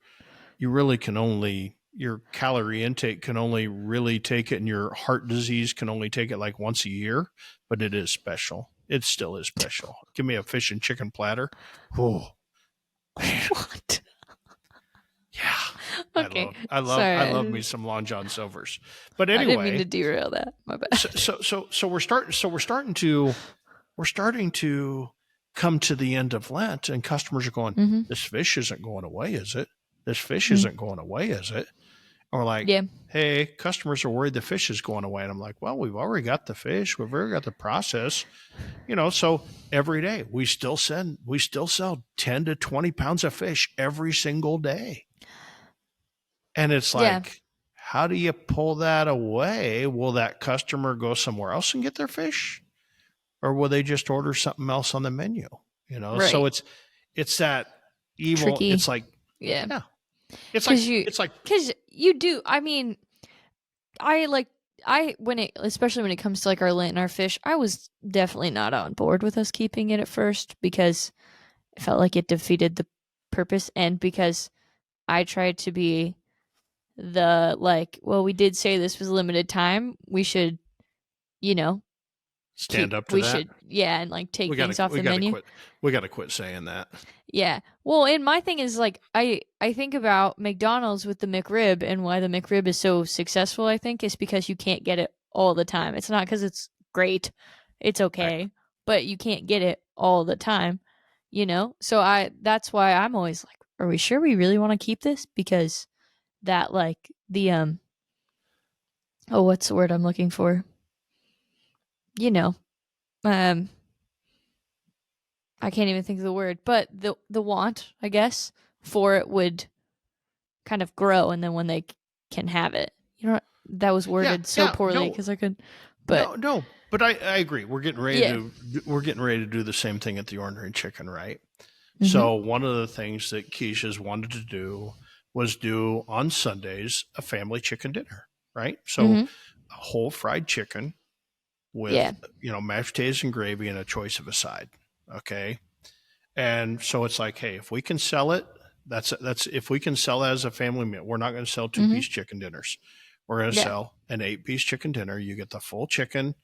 really can only, your calorie intake can only really take it, and your heart disease can only take it like once a year, but it is special. It still is special. Give me a fish and chicken platter. Oh, man. What? Yeah. Okay. I Sorry. love me some Long John Silvers. But I didn't mean to anyway, derail that. My bad. so we're starting to come to the end of Lent, and customers are going, Mm-hmm. this fish isn't going away, is it? This fish Mm. isn't going away, is it? And we're like, Yeah. hey, customers are worried the fish is going away. And I'm like, well, we've already got the fish. We've already got the process, so every day we still sell 10 to 20 pounds of fish every single day. And it's Yeah. like, how do you pull that away? Will that customer go somewhere else and get their fish? Or will they just order something else on the menu? So Right. it's that evil. Tricky. It's like, Yeah. yeah, it's like, Because it's like, you do. I mean, I like when it, especially when it comes to like our lint and our fish, I was definitely not on board with us keeping it at first because it felt like it defeated the purpose, and because I tried to be the like, well, we did say this was limited time. We should, you know, stand up to we that. should, yeah, and like take things off We the gotta menu. quit. We gotta quit saying that. Yeah. Well, and my thing is like I think about McDonald's with the McRib, and why the McRib is so successful, I think, is because you can't get it all the time. It's not cuz it's great. It's Right. okay, but you can't get it all the time, So that's why I'm always like, are we sure we really want to keep this? Because that like the oh, what's the word I'm looking for? You know. Um I can't even think of the word, but the want, I guess, for it would kind of grow, and then when they can have it, that was Yeah, worded so yeah, poorly no, because I could, but no. But I agree. yeah. We're getting ready to do the same thing at the Ordinary Chicken, right? Mhm. So one of the things that Keisha's wanted to do was do on Sundays a family chicken dinner, right? So Mhm. a whole fried chicken Yeah. with mashed potatoes and gravy and a choice of a side. Okay. And so it's like, hey, if we can sell it, that's if we can sell it as a family meal, we're not going to sell Mhm. two-piece chicken dinners. We're going to Yeah. sell an 8-piece chicken dinner. You get the full chicken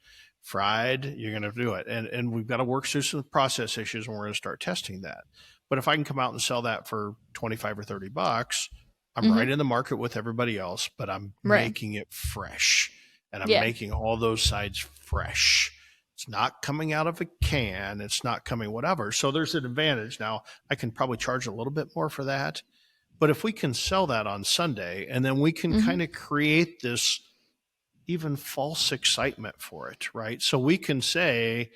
fried. You're going to do it, and we've got to work through some process issues, and we're going to start testing that. But if I can come out and sell that for 25 or $30, I'm Mhm. right in the market with everybody else, but I'm Right. making it fresh, and I'm Yeah. making all those sides fresh. It's not coming out of a can. It's not coming whatever. So there's an advantage. Now, I can probably charge a little bit more for that. But if we can sell that on Sunday and then we can Mhm. kind of create this even false excitement for it, right? So we can say,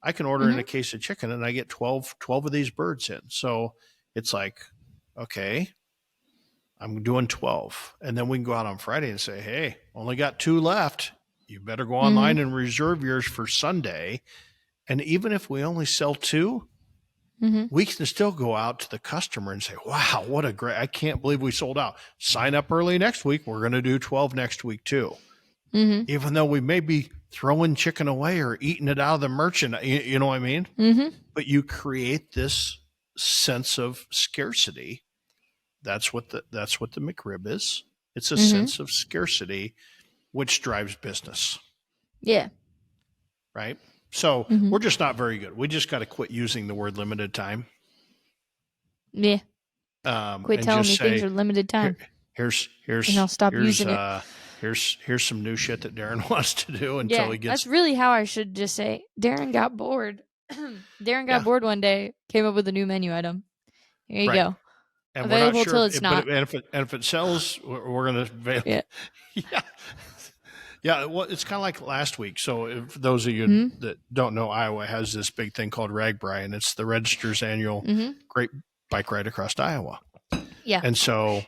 I can order in a Mhm. case of chicken and I get 12 of these birds in. So it's like, okay, I'm doing 12. And then we can go out on Friday and say, hey, only got 2 left. You better go Mhm. online and reserve yours for Sunday. And even if we only sell 2, Mhm. we can still go out to the customer and say, wow, what a great, I can't believe we sold out. Sign up early next week. We're going to do 12 next week too. Mhm. Even though we may be throwing chicken away or eating it out of the merchant, you know what I mean? Mhm. But you create this sense of scarcity. That's what the McRib is. It's a Mhm. sense of scarcity, which drives business, Yeah. right? So Mhm. we're just not very good. We just got to quit using the word limited time, Yeah. Quit and telling just me things say, are limited here, time, here's and I'll here's stop here's using it. uh here's some new shit that Darren wants to do until Yeah, he that's gets. really how I should just say. Darren got bored. Darren got Yeah, bored one day, came up with a new menu item. Here you right. go. And we're not Available sure till if it's but not. if it sells, we're gonna. Yeah. Yeah. Yeah, well, it's kind of like last week. So, if those of you Hmm. that don't know, Iowa has this big thing called RAGBRAI, and it's the Register's annual Hmm. Great Bike Ride Across Iowa. Yeah. And so,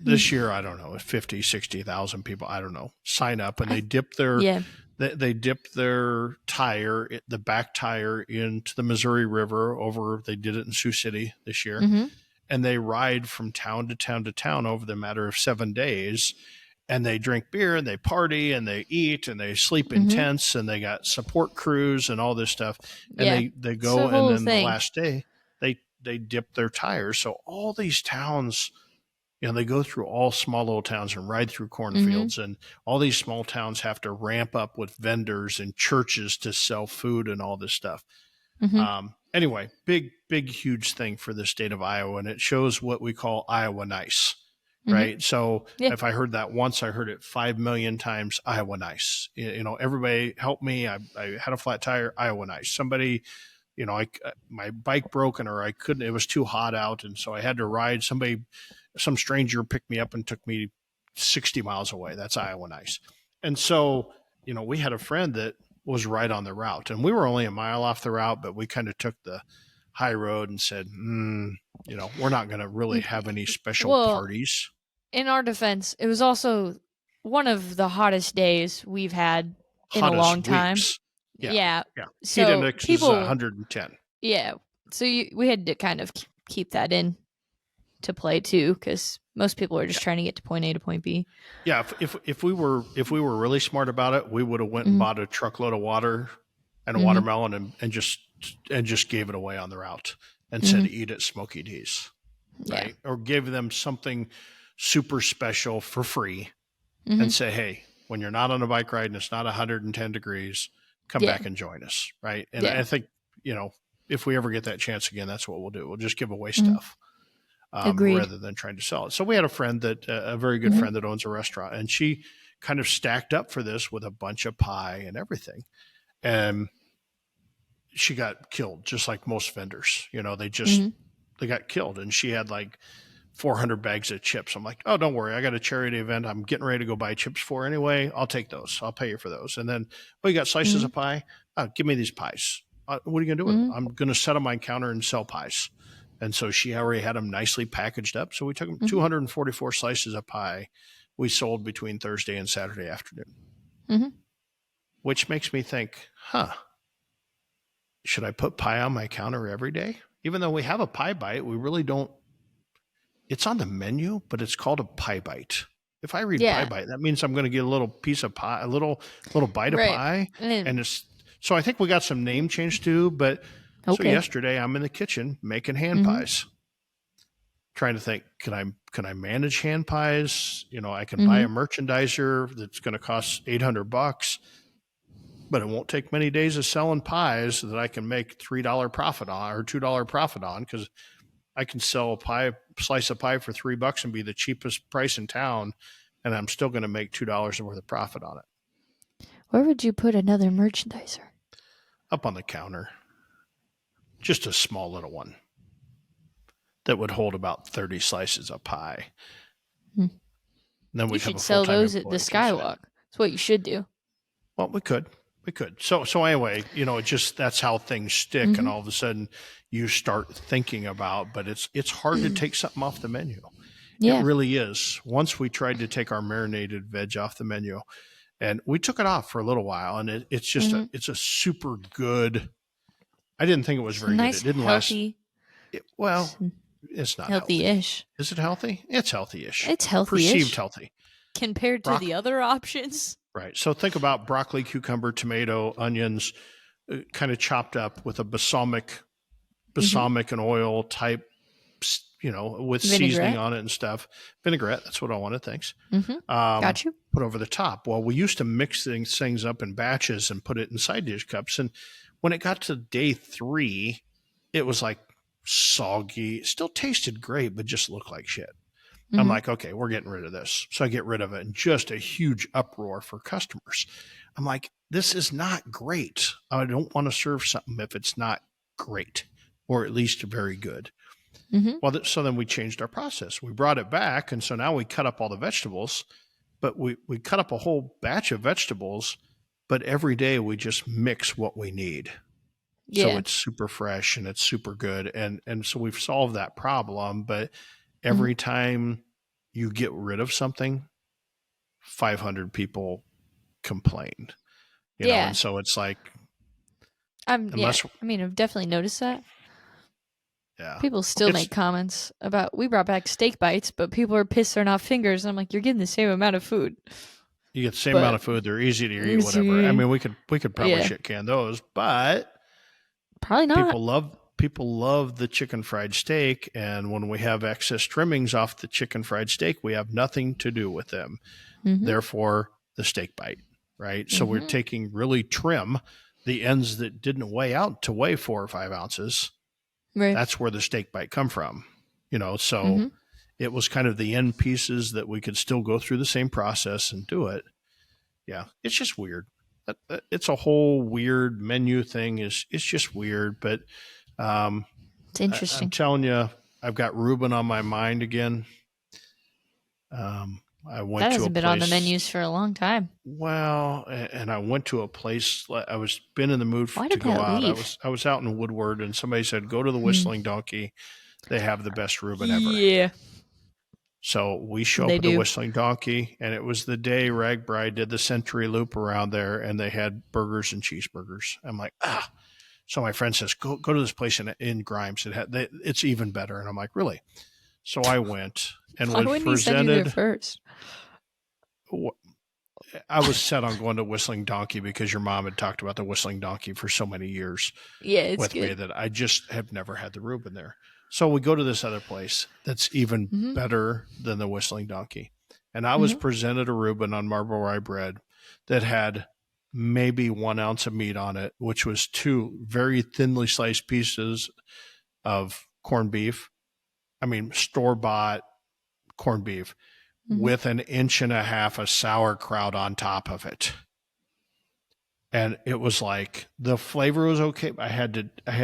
this year, I don't know, 50, 60,000 people, I don't know, sign up, and I, they dip their yeah. they dip their tire, the back tire, into the Missouri River. Over, they did it in Sioux City this year, Hmm. and they ride from town to town to town over the matter of 7 days, and they drink beer and they party and they eat and they sleep in Hmm. tents and they got support crews and all this stuff, and Yeah. they It's a go, and whole then the thing. last day they dip their tires. So all these towns, they go through all small little towns and ride through Hmm. cornfields, and all these small towns have to ramp up with vendors and churches to sell food and all this stuff. Hmm. Anyway, big, huge thing for the state of Iowa, and it shows what we call Iowa nice, Hmm. right? So Yeah. if I heard that once, I heard it 5 million times. Iowa nice. Everybody help me. I had a flat tire. Iowa nice. Somebody, my bike broken, or I couldn't. It was too hot out, and so I had to ride. Some stranger picked me up and took me 60 miles away. That's Iowa nice. And so, we had a friend that was right on the route, and we were only a mile off the route, but we kind of took the high road and said, we're not going to really have any special Well, parties. in our defense, it was also one of the hottest days we've had in a Hottest long time. weeks. Yeah. Yeah. Yeah. Heat So index is people, 110. yeah. So we had to kind of keep that in to play too, because most people are just trying to get to point A to point B. Yeah, if we were really smart about it, we would have went and Hmm. bought a truckload of water and a Hmm. watermelon, and just gave it away on the route and said, Hmm. eat at Smoky D's, Yeah. right? Or give them something super special for free Hmm. and say, hey, when you're not on a bike ride and it's not 110 degrees, come Yeah. back and join us, right? And Yeah. I think, if we ever get that chance again, that's what we'll do. We'll just give away Hmm. stuff, Agreed. rather than trying to sell it. So we had a very good Hmm. friend that owns a restaurant, and she kind of stacked up for this with a bunch of pie and everything. And she got killed, just like most vendors. Hmm. They got killed, and she had like 400 bags of chips. I'm like, oh, don't worry, I got a charity event I'm getting ready to go buy chips for anyway. I'll take those. I'll pay you for those. And then, oh, you got slices Hmm. of pie? Oh, give me these pies. What are you going to do with them? Mhm. I'm going to set them on my counter and sell pies. And so she already had them nicely packaged up. So we took them Mhm. 244 slices of pie we sold between Thursday and Saturday afternoon, Mhm. which makes me think, should I put pie on my counter every day? Even though we have a pie bite, we really don't. It's on the menu, but it's called a pie bite. If I read pie Yeah. bite, that means I'm going to get a little piece of pie, a little bite of Right. pie, And and it's. So I think we got some name change too. But so okay. yesterday I'm in the kitchen making hand Mhm. pies, trying to think, can I manage hand pies? I can buy a Mhm. merchandiser that's going to cost $800, but it won't take many days of selling pies that I can make $3 profit on or $2 profit on, because I can sell a slice of pie for $3 and be the cheapest price in town, and I'm still going to make $2 worth of profit on it. Where would you put another merchandiser? Up on the counter, just a small little one that would hold about 30 slices of pie. Hmm. And then You we'd have should a sell full-time those at the employee comes in. Skywalk. That's what you should do. Well, we could. So anyway, it just, that's how things stick, and Mhm. all of a sudden you start thinking about. But it's hard to take something off the menu. It Yeah. really is. Once we tried to take our marinated veg off the menu, and we took it off for a little while, and it's just Mhm. it's a super good. I didn't think it was It's very good. nice, It didn't last. healthy, Well, it's not healthy. healthy-ish. Is it healthy? It's healthy-ish. It's Perceived healthy-ish healthy. compared to the other options. Right. So think about broccoli, cucumber, tomato, onions, kind of chopped up with a balsamic Mhm. and oil type, with seasoning Vinaigrette. on it and stuff. Vinaigrette. That's what I wanted. Thanks. Mhm. Got you. Put over the top. Well, we used to mix things up in batches and put it in side dish cups. And when it got to day 3, it was like soggy. It still tasted great, but just looked like shit. I'm Mhm. like, okay, we're getting rid of this. So I get rid of it, and just a huge uproar for customers. I'm like, this is not great. I don't want to serve something if it's not great, or at least very good. Mhm. Well, so then we changed our process. We brought it back, and so now we cut up all the vegetables, but we cut up a whole batch of vegetables, but every day we just mix what we need. So Yeah. it's super fresh and it's super good. And so we've solved that problem, but Mhm. every time you get rid of something, 500 people complain, and Yeah. so it's like, Yeah. unless, I mean, I've definitely noticed that. yeah, People still it's, make comments about we brought back steak bites, but people are pissed they're not fingers. I'm like, you're getting the same amount of food. you get the same amount But of food. They're easy to eat, whatever. I mean, we could probably yeah. shit can those, but Probably not. people love the chicken fried steak, and when we have excess trimmings off the chicken fried steak, we have nothing to do with them. Mhm. Therefore, the steak bite, right? So we're Mhm. taking really trim, the ends that didn't weigh out to weigh 4 or 5 ounces. Right. That's where the steak bite come from. So Mhm. it was kind of the end pieces that we could still go through the same process and do it. Yeah, it's just weird. It's a whole weird menu thing. It's just weird, but um, It's I'm interesting. telling you, I've got Reuben on my mind again. I went That to a hasn't been on the place. menus for a long time. Well, and I went to a place. I was been in the mood Why to did go that out. I leave? was I was out in Woodward, and somebody said, "Go to the Hmm. Whistling Donkey. They have the best Reuben ever." Yeah, So we show up they at the do. Whistling Donkey, and it was the day Ragbri did the century loop around there, and they had burgers and cheeseburgers. I'm like, ah. So my friend says, go to this place in Grimes. It's even better. And I'm like, really? So I went and Why was wouldn't he send you there presented. first? I was set on going to Whistling Donkey because your mom had talked about the Whistling Donkey for so many years Yeah, it's with me good. that I just have never had the Reuben there. So we go to this other place that's even Mhm. better than the Whistling Donkey. And I was Mhm. presented a Reuben on marble rye bread that had maybe 1 ounce of meat on it, which was 2 very thinly sliced pieces of corned beef. I mean, store bought corned beef Mhm. with an inch and a half of sauerkraut on top of it. And it was like the flavor was okay. I had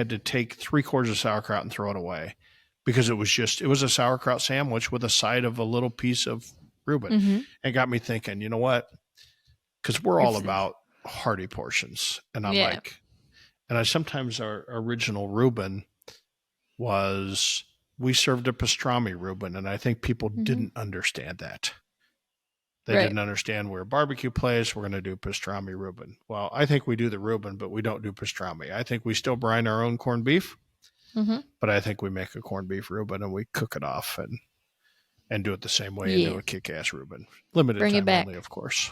to take 3/4 of sauerkraut and throw it away because it was a sauerkraut sandwich with a side of a little piece of Reuben. Mhm. It got me thinking, you know what? Because we're all If about hearty portions, and I'm yeah, like, And sometimes our original Reuben was, we served a pastrami Reuben, and I think people didn't understand that. They didn't understand we're a barbecue place, we're going to do pastrami Reuben. Well, I think we do the Reuben, but we don't do pastrami. I think we still brine our own corned beef, but I think we make a corned beef Reuben and we cook it off and do it the same way and do a kick-ass Reuben. Limited Bring time only, of course.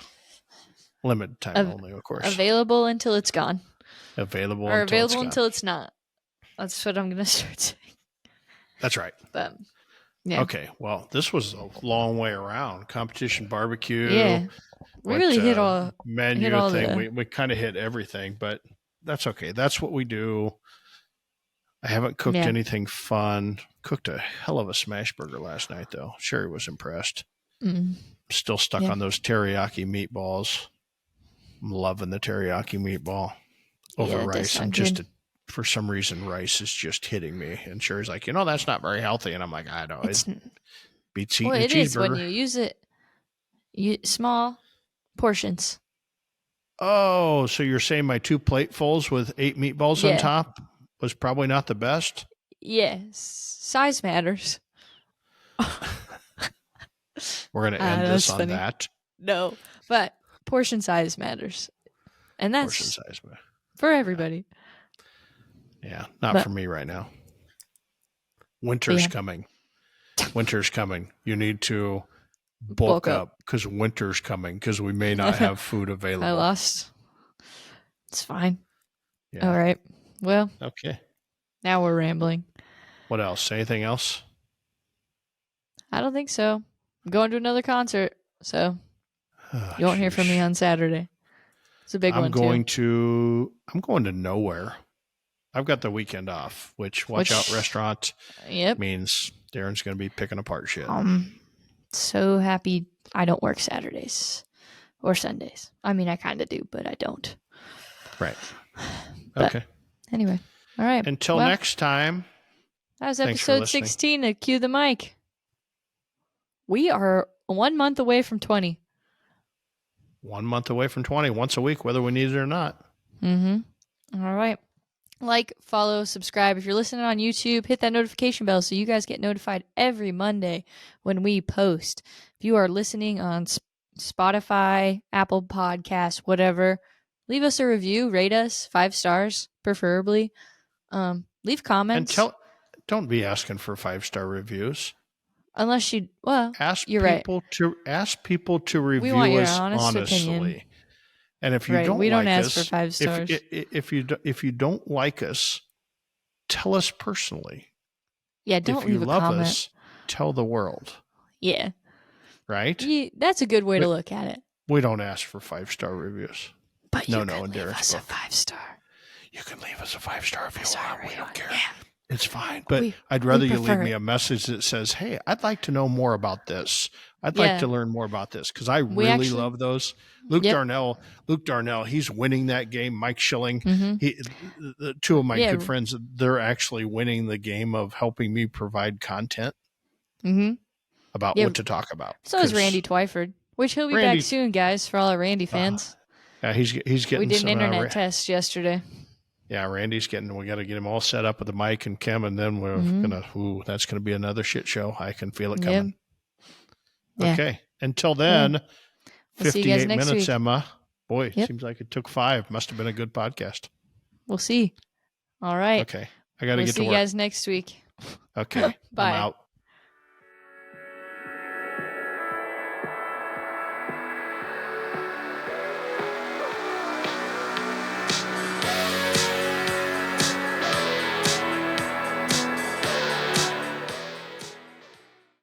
Limited time only, of course. Available until it's gone. Available until it's not. That's what I'm going to start saying. That's right. But, yeah. Okay, well, this was a long way around. Competition barbecue. Yeah. We really hit all menu hit all thing. We kind of hit everything, but that's okay. That's what we do. I haven't cooked anything fun. Cooked a hell of a smash burger last night, though. Sherry was impressed. Still stuck on those teriyaki meatballs. I'm loving the teriyaki meatball over rice. I'm just for some reason, rice is just hitting me. And Sherry's like, that's not very healthy. And I'm like, I know. It beats eating a cheeseburger. It is when you use it. Small portions. Oh, so you're saying my 2 platefuls with 8 meatballs on top was probably not the best? Yes. Size matters. We're going to end this on that. No, but portion size matters. And that's portion size for everybody. Yeah, not for me right now. Winter's coming. Winter's coming. You need to bulk up because winter's coming because we may not have food available. I lost. It's fine. Yeah. All right. Well. Okay. Now we're rambling. What else? Anything else? I don't think so. I'm going to another concert, so you won't hear from me on Saturday. It's a big one, too. I'm going to nowhere. I've got the weekend off, which Watch Out Restaurant means Darren's going to be picking apart shit. So happy I don't work Saturdays or Sundays. I mean, I kind of do, but I don't. Right. Okay. Anyway. All right. Until next time. That was episode 16 of Cue the Mic. We are 1 month away from 20. 1 month away from 20, once a week, whether we need it or not. All right. Like, follow, subscribe. If you're listening on YouTube, hit that notification bell so you guys get notified every Monday when we post. If you are listening on Spotify, Apple Podcasts, whatever, leave us a review, rate us 5 stars, preferably. Leave comments. And don't be asking for 5-star reviews. Ask people to review us honestly. Opinion. And if you we don't ask for 5 stars. If you don't like us, tell us personally. Yeah, don't leave a comment. If you love us, tell the world. Yeah. Right? Yeah, that's a good way to look at it. We don't ask for 5-star reviews. But you can leave us a 5-star. You can leave us a 5-star if you want. We don't care. Yeah. It's fine. But I'd rather you leave me a message that says, hey, I'd like to know more about this. I'd like to learn more about this because I really love those. Luke Darnell, he's winning that game. Mike Schilling, the 2 of my good friends, they're actually winning the game of helping me provide content about what to talk about. So is Randy Twyford, which he'll be back soon, guys, for all our Randy fans. Yeah, he's getting. We did an internet test yesterday. Yeah, Randy's we got to get him all set up with the mic and Kim, and then we're that's gonna be another shit show. I can feel it coming. Yeah. Okay. Until then, 58 minutes, week. Emma. Boy, seems like it took 5. Must have been a good podcast. We'll see. All right. Okay. I got to get to work. See you guys next week. Okay. Bye. I'm out.